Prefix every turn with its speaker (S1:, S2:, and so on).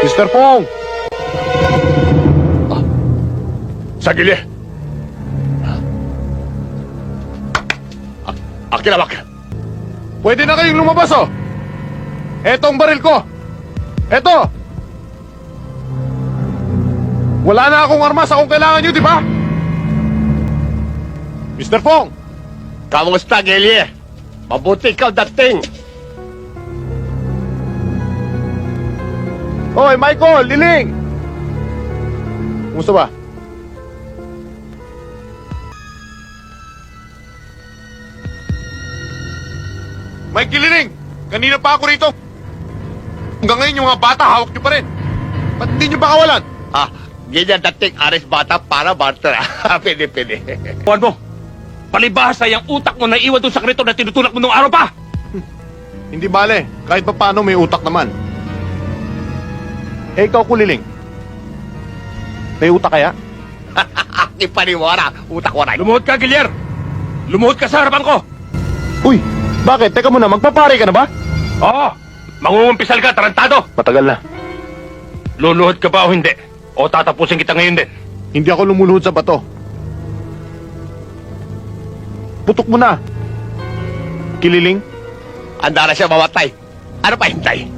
S1: Mr. Pong!
S2: Sagili! Akin na, wak!
S1: Pwede na kayong lumabas, oh! Eto ang baril ko! Eto! Wala na akong armas kung kailangan nyo, di ba? Mr. Pong!
S2: Kamusta, Gilly? Mabuti ikaw dating!
S1: Hoy, Michael! Liling! Kumusta ba? Mike Liling! Kanina pa ako rito. Hanggang ngayon yung mga bata, hawak nyo pa rin. Ba't hindi nyo ba kawalan?
S2: Ganyan dating aris bata para barter. Pwede.
S3: Tuan mo, palibhasa yung utak mo na iwan doon sa krito na tinutulak mo nung araw pa!
S1: Hindi bale, kahit pa paano may utak naman. Eh, ikaw Kuliling. May utak kaya?
S2: Ipaniwara, utak waray.
S3: Lumuhod ka, Gilier! Lumuhod ka sa harapan ko!
S1: Uy, bakit? Teka muna, magpapare ka na ba?
S3: Oo! Mangungumpisal ka, tarantado!
S1: Matagal na.
S3: Luluhod ka ba o hindi? O tatapusin kita ngayon din?
S1: Hindi ako lumuluhod sa bato. Putok mo na. Kililing?
S2: Handa na siya mamatay. Ano pa hintay?